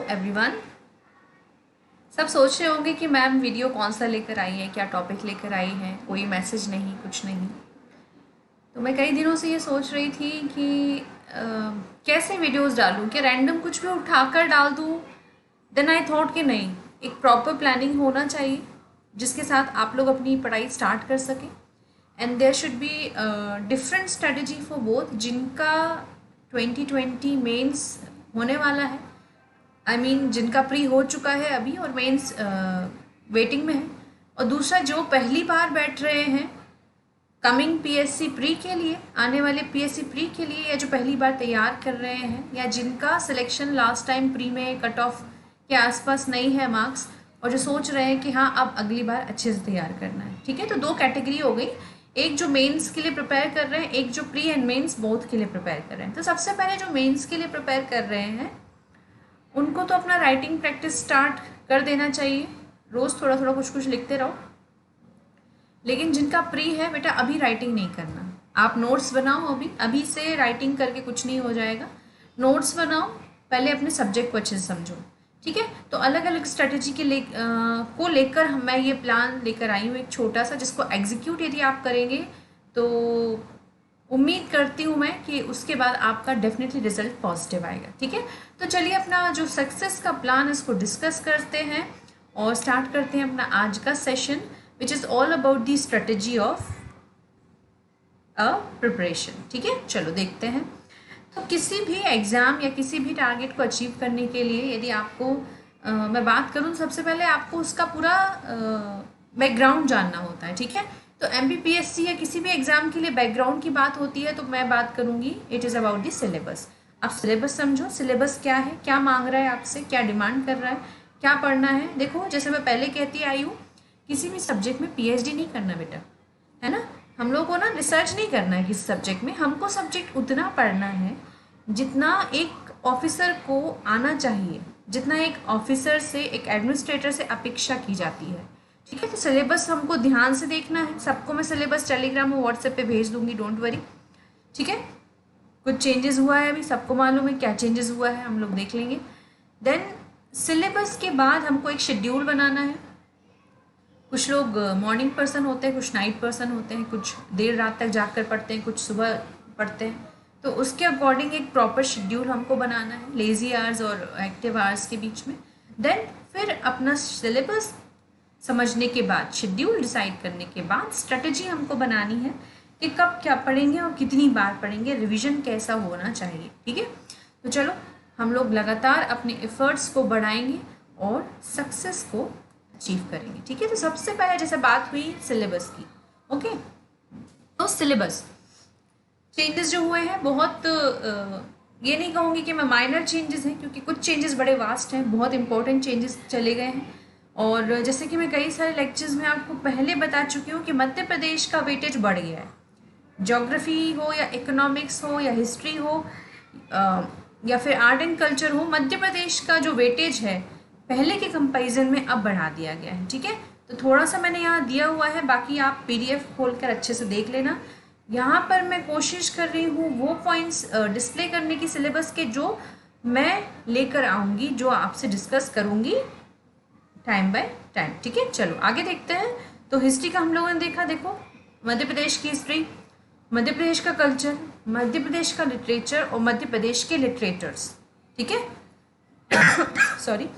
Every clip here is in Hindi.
एवरीवन। सब सोच रहे होंगे कि मैम वीडियो कौन सा लेकर आई है, क्या टॉपिक लेकर आई है, कोई मैसेज नहीं, कुछ नहीं। तो मैं कई दिनों से ये सोच रही थी कि कैसे वीडियोस डालूं, क्या रैंडम कुछ भी उठाकर डाल दूं। देन आई थॉट कि नहीं, एक प्रॉपर प्लानिंग होना चाहिए जिसके साथ आप लोग अपनी पढ़ाई स्टार्ट कर सकें। And there should be different strategy for both. जिनका 2020 मेंस होने वाला है, जिनका प्री हो चुका है अभी और मेंस वेटिंग में है, और दूसरा जो पहली बार बैठ रहे हैं कमिंग पीएससी प्री के लिए, आने वाले पीएससी प्री के लिए, या जो पहली बार तैयार कर रहे हैं, या जिनका सिलेक्शन लास्ट टाइम प्री में कट ऑफ के आसपास नहीं है मार्क्स, और जो सोच रहे हैं कि हाँ अब अगली बार अच्छे से तैयार करना है। ठीक है, तो दो कैटेगरी हो गई, एक जो मेंस के लिए प्रिपेयर कर रहे हैं, एक जो प्री एंड मेंस बोथ के लिए प्रिपेयर कर रहे हैं। तो सबसे पहले जो मेंस के लिए प्रिपेयर कर रहे हैं उनको तो अपना राइटिंग प्रैक्टिस स्टार्ट कर देना चाहिए। रोज़ थोड़ा थोड़ा कुछ कुछ लिखते रहो। लेकिन जिनका प्री है बेटा, अभी राइटिंग नहीं करना। आप नोट्स बनाओ, अभी से राइटिंग करके कुछ नहीं हो जाएगा। नोट्स बनाओ, पहले अपने सब्जेक्ट को अच्छे से समझो। ठीक है, तो अलग अलग स्ट्रेटेजी के लेकर मैं ये प्लान लेकर आई हूँ, एक छोटा सा, जिसको एग्जीक्यूट यदि आप करेंगे तो उम्मीद करती हूँ मैं कि उसके बाद आपका डेफिनेटली रिजल्ट पॉजिटिव आएगा। ठीक है, तो चलिए अपना जो सक्सेस का प्लान इसको डिस्कस करते हैं और स्टार्ट करते हैं अपना आज का session, which is all about the strategy of a preparation. ठीक है, चलो देखते हैं। तो किसी भी एग्ज़ाम या किसी भी टारगेट को अचीव करने के लिए यदि आपको मैं बात करूँ, सबसे पहले आपको उसका पूरा बैकग्राउंड जानना होता है। ठीक है, तो MPPSC या किसी भी एग्ज़ाम के लिए बैकग्राउंड की बात होती है, तो मैं बात करूँगी it is about the syllabus. आप सिलेबस समझो, सिलेबस क्या है, क्या मांग रहा है आपसे, क्या डिमांड कर रहा है, क्या पढ़ना है। देखो, जैसे मैं पहले कहती आई हूँ, किसी भी सब्जेक्ट में PhD नहीं करना बेटा, है ना। हम लोग को ना रिसर्च नहीं करना है किसी सब्जेक्ट में, हमको सब्जेक्ट उतना पढ़ना है जितना एक ऑफिसर को आना चाहिए, जितना एक ऑफिसर से, एक एडमिनिस्ट्रेटर से अपेक्षा की जाती है। ठीक है, तो सिलेबस हमको ध्यान से देखना है। सबको मैं सिलेबस टेलीग्राम और व्हाट्सएप पे भेज दूंगी, डोंट वरी। ठीक है, कुछ चेंजेस हुआ है, अभी सबको मालूम है क्या चेंजेस हुआ है, हम लोग देख लेंगे। देन सिलेबस के बाद हमको एक शेड्यूल बनाना है। कुछ लोग मॉर्निंग पर्सन होते हैं, कुछ नाइट पर्सन होते हैं, कुछ देर रात तक जाग कर पढ़ते हैं, कुछ सुबह पढ़ते हैं। तो उसके अकॉर्डिंग एक प्रॉपर शेड्यूल हमको बनाना है, लेज़ी आवर्स और एक्टिव आवर्स के बीच में। देन फिर अपना सिलेबस समझने के बाद, शेड्यूल डिसाइड करने के बाद, स्ट्रेटजी हमको बनानी है कि कब क्या पढ़ेंगे और कितनी बार पढ़ेंगे, रिवीजन कैसा होना चाहिए। ठीक है, तो चलो हम लोग लगातार अपने एफर्ट्स को बढ़ाएंगे और सक्सेस को अचीव करेंगे। ठीक है, तो सबसे पहले जैसे बात हुई सिलेबस की, ओके, तो सिलेबस चेंजेस जो हुए हैं बहुत, ये नहीं कहूँगी कि मैं माइनर चेंजेस हैं, क्योंकि कुछ चेंजेस बड़े वास्ट हैं, बहुत इंपॉर्टेंट चेंजेस चले गए हैं। और जैसे कि मैं कई सारे लेक्चर्स में आपको पहले बता चुकी हूँ कि मध्य प्रदेश का वेटेज बढ़ गया है। ज्योग्राफी हो या इकोनॉमिक्स हो या हिस्ट्री हो या फिर आर्ट एंड कल्चर हो, मध्य प्रदेश का जो वेटेज है पहले के कंपैरिजन में अब बढ़ा दिया गया है। ठीक है, तो थोड़ा सा मैंने यहाँ दिया हुआ है, बाकी आप PDF खोलकर अच्छे से देख लेना। यहाँ पर मैं कोशिश कर रही हूँ वो पॉइंट्स डिस्प्ले करने की सिलेबस के जो मैं लेकर आऊँगी, जो आपसे डिस्कस करूँगी टाइम बाय टाइम। ठीक है, चलो आगे देखते हैं। तो हिस्ट्री का हम लोगों ने देखा, देखो मध्य प्रदेश की हिस्ट्री, मध्य प्रदेश का कल्चर, मध्य प्रदेश का लिटरेचर और मध्य प्रदेश के लिटरेटर्स। ठीक है सॉरी,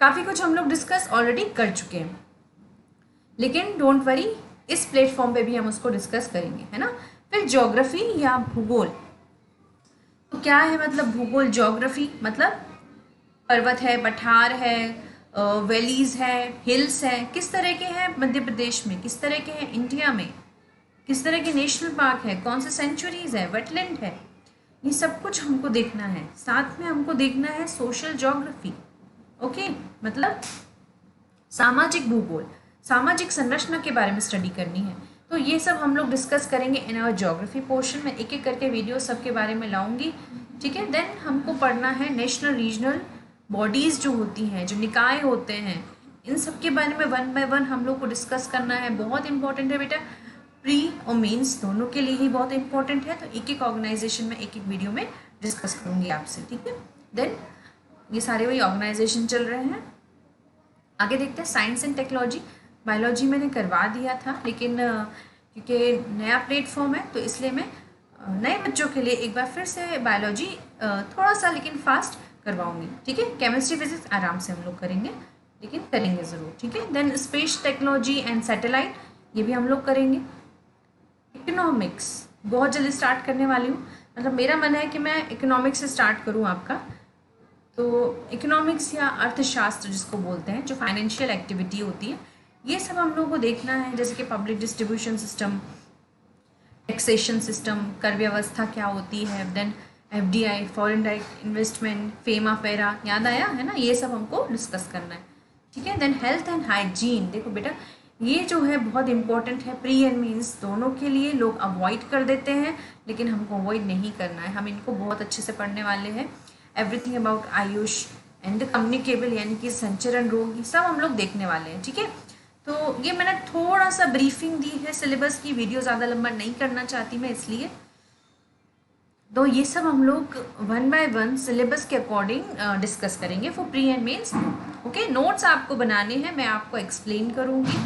काफ़ी कुछ हम लोग डिस्कस ऑलरेडी कर चुके हैं, लेकिन डोंट वरी, इस प्लेटफॉर्म पे भी हम उसको डिस्कस करेंगे, है ना। फिर ज्योग्राफी या भूगोल, तो क्या है मतलब भूगोल, ज्योग्राफी मतलब पर्वत है, पठार है, वैलीज है, हिल्स है, किस तरह के हैं मध्य प्रदेश में, किस तरह के हैं इंडिया में, किस तरह के नेशनल पार्क है, कौन से सेंचुरीज है, वेटलैंड है, ये सब कुछ हमको देखना है। साथ में हमको देखना है सोशल ज्योग्राफी, ओके, मतलब सामाजिक भूगोल, सामाजिक संरचना के बारे में स्टडी करनी है। तो ये सब हम लोग डिस्कस करेंगे इन आवर ज्योग्राफी पोर्शन में, एक एक करके वीडियो सबके बारे में लाऊंगी। ठीक है, देन हमको पढ़ना है नेशनल रीजनल बॉडीज़ जो होती हैं, जो निकाय होते हैं, इन सब के बारे में वन बाय वन हम लोग को डिस्कस करना है। बहुत इंपॉर्टेंट है बेटा, प्री और मेंस दोनों के लिए ही बहुत इंपॉर्टेंट है। तो एक एक ऑर्गेनाइजेशन में एक एक वीडियो में डिस्कस करूँगी आपसे। ठीक है, देन ये सारे वही ऑर्गेनाइजेशन चल रहे हैं। आगे देखते हैं साइंस एंड टेक्नोलॉजी। बायोलॉजी मैंने करवा दिया था, लेकिन क्योंकि नया प्लेटफॉर्म है तो इसलिए मैं नए बच्चों के लिए एक बार फिर से बायोलॉजी थोड़ा सा लेकिन फास्ट करवाऊंगी। ठीक है, केमिस्ट्री फिजिक्स आराम से हम लोग करेंगे, लेकिन करेंगे ज़रूर। ठीक है, then space technology and satellite, ये भी हम लोग करेंगे। इकोनॉमिक्स बहुत जल्दी स्टार्ट करने वाली हूँ, मतलब मेरा मन है कि मैं इकोनॉमिक्स से स्टार्ट करूँ आपका। तो इकोनॉमिक्स या अर्थशास्त्र जिसको बोलते हैं, जो फाइनेंशियल एक्टिविटी होती है, ये सब हम लोगों को देखना है, जैसे कि public distribution system, taxation system, कर व्यवस्था क्या होती है, then FDI, foreign direct investment, FEMA FERA, याद आया है ना, ये सब हमको डिस्कस करना है। ठीक है, देन हेल्थ एंड हाइजीन। देखो बेटा, ये जो है बहुत इंपॉर्टेंट है, प्री एंड मीन्स दोनों के लिए। लोग अवॉइड कर देते हैं, लेकिन हमको अवॉइड नहीं करना है, हम इनको बहुत अच्छे से पढ़ने वाले हैं। Everything about Ayush and communicable, यानी कि संचरण रोग, ये सब हम लोग देखने वाले हैं। ठीक है, तो ये मैंने थोड़ा सा ब्रीफिंग दी है सिलेबस की, वीडियो ज़्यादा लंबा नहीं करना चाहती मैं इसलिए। तो ये सब हम लोग 1 बाय 1 सिलेबस के अकॉर्डिंग डिस्कस करेंगे for pre and mains. Okay, notes आपको बनाने हैं, मैं आपको एक्सप्लेन करूँगी,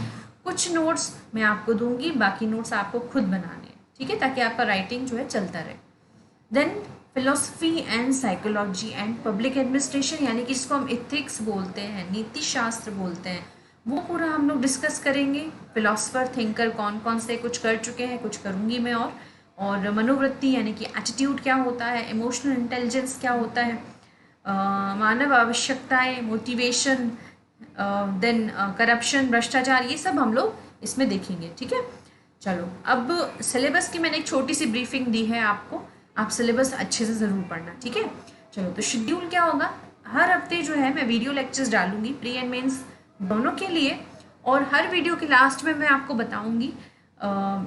कुछ नोट्स मैं आपको दूंगी, बाकी नोट्स आपको खुद बनाने हैं। ठीक है, ताकि आपका राइटिंग जो है चलता रहे। Then philosophy and psychology and public administration, यानी कि इसको हम इथिक्स बोलते हैं, नीति शास्त्र बोलते हैं, वो पूरा हम लोग डिस्कस करेंगे। फिलोसफर थिंकर कौन कौन से, कुछ कर चुके हैं, कुछ करूँगी मैं। और मनोवृत्ति यानी कि एटीट्यूड क्या होता है, इमोशनल इंटेलिजेंस क्या होता है, मानव आवश्यकताएं, मोटिवेशन, देन करप्शन, भ्रष्टाचार, ये सब हम लोग इसमें देखेंगे। ठीक है, चलो अब सिलेबस की मैंने एक छोटी सी ब्रीफिंग दी है आपको, आप सिलेबस अच्छे से ज़रूर पढ़ना। ठीक है, चलो तो शेड्यूल क्या होगा, हर हफ्ते जो है मैं वीडियो लेक्चर्स डालूंगी प्री एंड मेंस दोनों के लिए, और हर वीडियो के लास्ट में मैं आपको बताऊंगी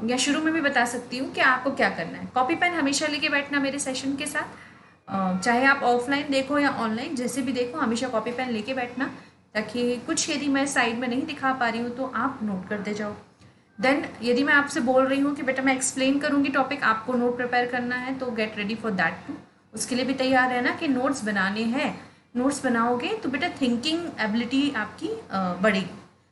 या शुरू में भी बता सकती हूँ कि आपको क्या करना है। कॉपी पेन हमेशा लेके बैठना मेरे सेशन के साथ, चाहे आप ऑफलाइन देखो या ऑनलाइन, जैसे भी देखो हमेशा कॉपी पेन लेके बैठना, ताकि कुछ यदि मैं साइड में नहीं दिखा पा रही हूँ तो आप नोट करते जाओ। देन यदि मैं आपसे बोल रही हूँ कि बेटा मैं एक्सप्लेन करूँगी टॉपिक, आपको नोट प्रिपेयर करना है, तो get ready for that too, उसके लिए भी तैयार रहना कि नोट्स बनाने हैं। नोट्स बनाओगे तो बेटा थिंकिंग एबिलिटी आपकी बढ़ेगी,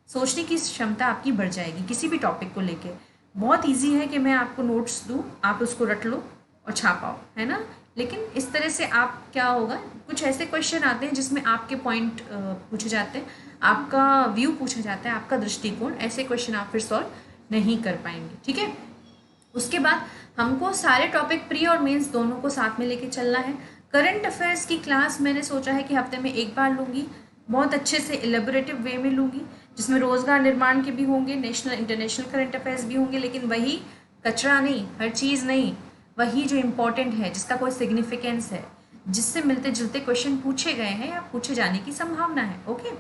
सोचने की क्षमता आपकी बढ़ जाएगी किसी भी टॉपिक को लेके। बहुत ईजी है कि मैं आपको नोट्स दूँ, आप उसको रट लो और छापाओ, है ना। लेकिन इस तरह से आप क्या होगा, कुछ ऐसे क्वेश्चन आते हैं जिसमें आपके पॉइंट पूछे जाते हैं, आपका व्यू पूछा जाता है, आपका दृष्टिकोण, ऐसे क्वेश्चन आप फिर सॉल्व नहीं कर पाएंगे। ठीक है, उसके बाद हमको सारे टॉपिक प्री और मेंस दोनों को साथ में लेके चलना है। करंट अफेयर्स की क्लास मैंने सोचा है कि हफ्ते में एक बार लूँगी, बहुत अच्छे से इलेबोरेटिव वे में लूँगी, जिसमें रोज़गार निर्माण के भी होंगे, नेशनल इंटरनेशनल करंट अफेयर्स भी होंगे, लेकिन वही कचरा नहीं, हर चीज़ नहीं, वही जो इम्पोर्टेंट है, जिसका कोई सिग्निफिकेंस है, जिससे मिलते जुलते क्वेश्चन पूछे गए हैं या पूछे जाने की संभावना है। ओके,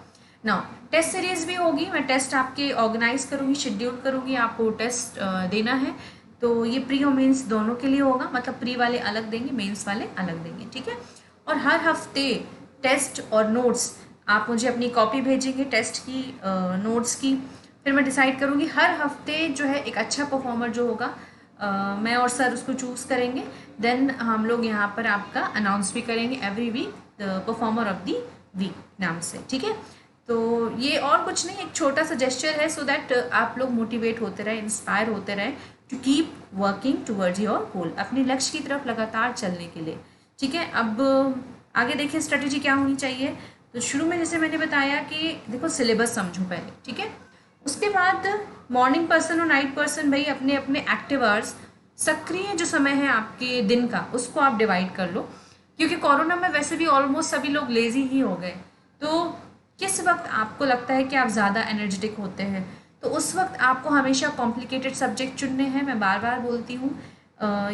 नाउ टेस्ट सीरीज भी होगी, मैं टेस्ट आपके ऑर्गेनाइज करूँगी, शेड्यूल करूँगी, आपको टेस्ट देना है। तो ये प्री और मेंस दोनों के लिए होगा, मतलब प्री वाले अलग देंगे, मेंस वाले अलग देंगे। ठीक है, और हर हफ्ते टेस्ट और नोट्स आप मुझे अपनी कॉपी भेजेंगे टेस्ट की, नोट्स की, फिर मैं डिसाइड करूँगी हर हफ्ते जो है एक अच्छा परफॉर्मर जो होगा, मैं और सर उसको चूज़ करेंगे। देन हम लोग यहाँ पर आपका अनाउंस भी करेंगे every week the performer of the week नाम से। ठीक है, तो ये और कुछ नहीं, एक छोटा सा जेस्चर है, सो दैट आप लोग मोटिवेट होते रहे, इंस्पायर होते रहे to keep working towards your goal, अपने लक्ष्य की तरफ लगातार चलने के लिए। ठीक है, अब आगे देखिए स्ट्रेटेजी क्या होनी चाहिए। तो शुरू में जैसे मैंने बताया कि देखो सिलेबस समझो पहले, ठीक है, उसके बाद मॉर्निंग पर्सन और नाइट पर्सन, भाई अपने अपने एक्टिव आवर्स, सक्रिय जो समय है आपके दिन का, उसको आप डिवाइड कर लो, क्योंकि कोरोना में वैसे भी ऑलमोस्ट सभी लोग लेजी ही हो गए। तो किस वक्त आपको लगता है कि आप ज़्यादा एनर्जेटिक होते हैं, तो उस वक्त आपको हमेशा कॉम्प्लिकेटेड सब्जेक्ट चुनने हैं। मैं बार बार बोलती हूँ,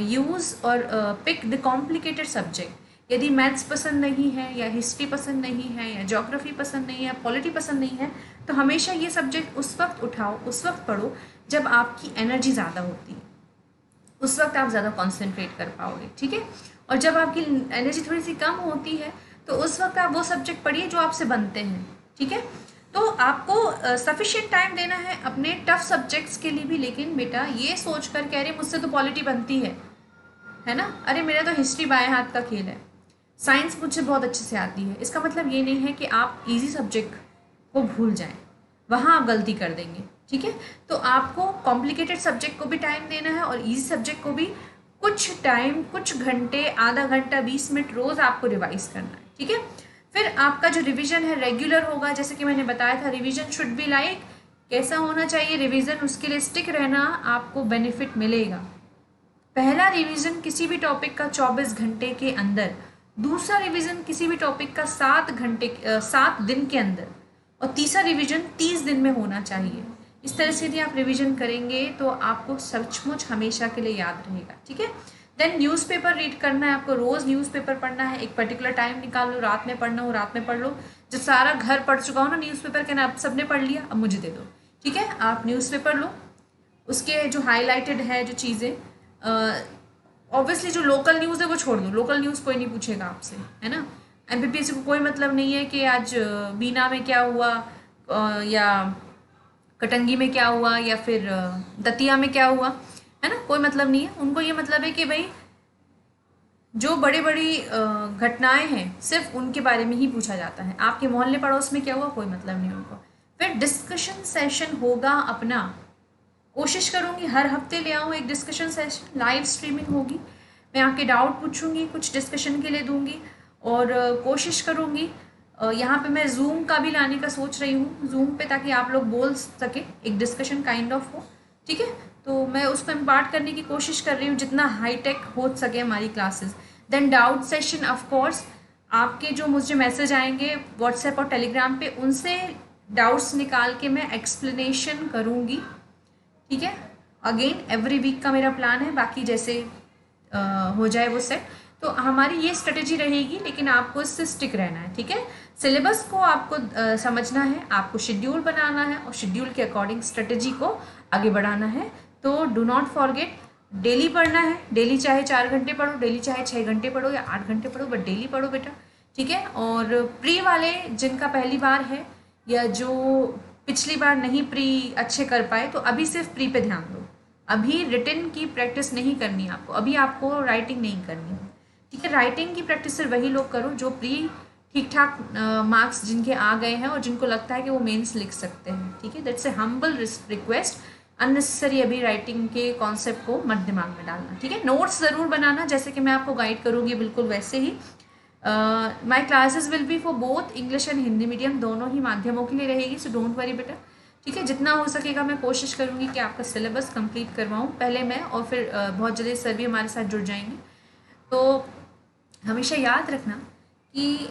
यूज़ और पिक द कॉम्प्लिकेटेड सब्जेक्ट। यदि मैथ्स पसंद नहीं है, या हिस्ट्री पसंद नहीं है, या ज्योग्राफी पसंद नहीं है, या पॉलिटी पसंद नहीं है, तो हमेशा ये सब्जेक्ट उस वक्त उठाओ, उस वक्त पढ़ो जब आपकी एनर्जी ज़्यादा होती है, उस वक्त आप ज़्यादा कॉन्सेंट्रेट कर पाओगे। ठीक है, और जब आपकी एनर्जी थोड़ी सी कम होती है, तो उस वक्त आप वो सब्जेक्ट पढ़िए जो आपसे बनते हैं। ठीक है, तो आपको सफिशिएंट टाइम देना है अपने टफ सब्जेक्ट्स के लिए भी, लेकिन बेटा ये सोच कर कह रहे मुझसे तो पॉलिटी बनती है ना, अरे मेरा तो हिस्ट्री बाएं हाथ का खेल है, साइंस मुझसे बहुत अच्छे से आती है, इसका मतलब ये नहीं है कि आप इजी सब्जेक्ट को भूल जाएं, वहाँ आप गलती कर देंगे, ठीक है। तो आपको कॉम्प्लिकेटेड सब्जेक्ट को भी टाइम देना है और इजी सब्जेक्ट को भी कुछ टाइम, कुछ घंटे, आधा घंटा, 20 मिनट रोज आपको रिवाइज करना है, ठीक है। फिर आपका जो रिवीजन है रेगुलर होगा, जैसे कि मैंने बताया था रिवीजन शुड बी लाइक, कैसा होना चाहिए रिवीजन, उसके लिए स्टिक रहना, आपको बेनिफिट मिलेगा। पहला रिवीजन किसी भी टॉपिक का 24 घंटे के अंदर, दूसरा रिवीजन किसी भी टॉपिक का 7 दिन के अंदर, और तीसरा रिवीजन 30 दिन में होना चाहिए। इस तरह से यदि आप रिवीजन करेंगे तो आपको सचमुच हमेशा के लिए याद रहेगा, ठीक है। देन न्यूज़पेपर रीड करना है आपको, रोज़ न्यूज़पेपर पढ़ना है, एक पर्टिकुलर टाइम निकाल लो, रात में पढ़ना हो रात में पढ़ लो, जब सारा घर पढ़ चुका हो ना न्यूज़पेपर के ना, आप सबने पढ़ लिया अब मुझे दे दो, ठीक है। आप न्यूज़पेपर लो, उसके जो हाईलाइटेड है जो चीज़ें, ऑब्वियसली जो लोकल न्यूज़ है वो छोड़ दो, लोकल न्यूज़ कोई नहीं पूछेगा आपसे, है ना। एमपीपीएससी को कोई मतलब नहीं है कि आज बीना में क्या हुआ, या कटंगी में क्या हुआ, या फिर दतिया में क्या हुआ, है ना, कोई मतलब नहीं है उनको। ये मतलब है कि भाई जो बड़ी बड़ी घटनाएं हैं सिर्फ उनके बारे में ही पूछा जाता है, आपके मोहल्ले पड़ोस में क्या हुआ कोई मतलब नहीं उनको। फिर डिस्कशन सेशन होगा अपना, कोशिश करूँगी हर हफ्ते ले आऊँ एक डिस्कशन सेशन, लाइव स्ट्रीमिंग होगी, मैं आपके डाउट पूछूंगी, कुछ डिस्कशन के लिए दूंगी, और कोशिश करूँगी यहाँ पे मैं जूम का भी लाने का सोच रही हूँ, जूम पे, ताकि आप लोग बोल सके, एक डिस्कशन काइंड ऑफ हो, ठीक है। तो मैं उसको इम्पार्ट करने की कोशिश कर रही हूँ जितना हाईटेक हो सके हमारी classes. Then doubt session, of course आपके जो मुझे मैसेज आएंगे व्हाट्सएप और टेलीग्राम पे, उनसे डाउट्स निकाल के मैं एक्सप्लेनेशन करूँगी, ठीक है। अगेन एवरी वीक का मेरा प्लान है, बाकी जैसे हो जाए वो सेट। तो हमारी ये स्ट्रेटेजी रहेगी, लेकिन आपको इससे स्टिक रहना है, ठीक है। सिलेबस को आपको समझना है, आपको शेड्यूल बनाना है, और शेड्यूल के अकॉर्डिंग स्ट्रेटेजी को आगे बढ़ाना है। तो डू नॉट फॉरगेट, डेली पढ़ना है, डेली चाहे 4 घंटे पढ़ो, डेली चाहे 6 घंटे पढ़ो या 8 घंटे पढ़ो, बट डेली पढ़ो बेटा, ठीक है। और प्री वाले जिनका पहली बार है, या जो पिछली बार नहीं प्री अच्छे कर पाए, तो अभी सिर्फ प्री पे ध्यान दो, अभी रिटन की प्रैक्टिस नहीं करनी है आपको, अभी आपको राइटिंग नहीं करनी है, ठीक है। राइटिंग की प्रैक्टिस सिर्फ वही लोग करो जो प्री ठीक ठाक मार्क्स जिनके आ गए हैं और जिनको लगता है कि वो मेंस लिख सकते हैं, ठीक है। That's a humble request, unnecessary अभी राइटिंग के कॉन्सेप्ट को मत दिमाग में डालना, ठीक है। नोट्स ज़रूर बनाना, जैसे कि मैं आपको गाइड करूँगी बिल्कुल वैसे ही। My classes will be for both English and Hindi medium, दोनों ही माध्यमों के लिए रहेगी, सो डोंट वरी बेटा, ठीक है। जितना हो सकेगा मैं कोशिश करूँगी कि आपका सिलेबस कंप्लीट करवाऊँ, पहले मैं, और फिर बहुत जल्दी सर भी हमारे साथ जुड़ जाएंगे। तो हमेशा याद रखना कि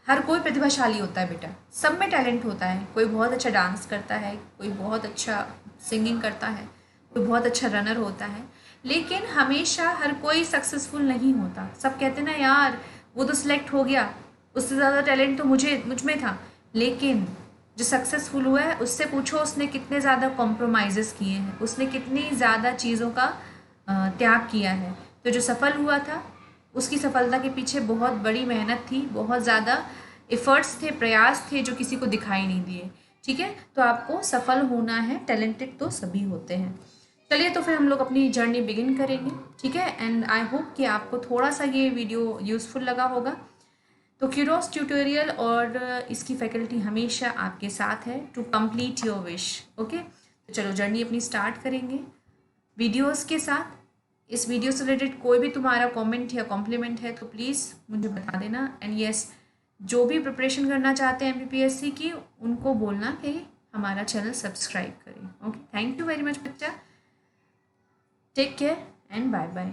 हर कोई प्रतिभाशाली होता है बेटा, सब में टैलेंट होता है, कोई बहुत अच्छा डांस करता है, कोई बहुत अच्छा सिंगिंग करता है, कोई बहुत अच्छा रनर होता है, लेकिन हमेशा हर कोई सक्सेसफुल नहीं होता। सब कहते ना यार वो तो सिलेक्ट हो गया, उससे ज़्यादा टैलेंट तो मुझ में था, लेकिन जो सक्सेसफुल हुआ है उससे पूछो उसने कितने ज़्यादा कॉम्प्रोमाइज़ेस किए हैं, उसने कितनी ज़्यादा चीज़ों का त्याग किया है। तो जो सफल हुआ था उसकी सफलता के पीछे बहुत बड़ी मेहनत थी, बहुत ज़्यादा एफर्ट्स थे, प्रयास थे जो किसी को दिखाई नहीं दिए, ठीक है। तो आपको सफल होना है, टैलेंटेड तो सभी होते हैं। चलिए तो फिर हम लोग अपनी जर्नी बिगिन करेंगे, ठीक है। एंड आई होप कि आपको थोड़ा सा ये वीडियो यूज़फुल लगा होगा। तो क्यूरोस ट्यूटोरियल और इसकी फैकल्टी हमेशा आपके साथ है to complete your wish, okay. तो चलो जर्नी अपनी स्टार्ट करेंगे वीडियोस के साथ। इस वीडियो से रिलेटेड कोई भी तुम्हारा कमेंट या कॉम्प्लीमेंट है तो प्लीज़ मुझे बता देना। एंड यस, जो भी प्रिपरेशन करना चाहते हैं एमपीपीएससी की, उनको बोलना कि हमारा चैनल सब्सक्राइब करें, okay. Thank you very much बच्चा, take care and bye bye.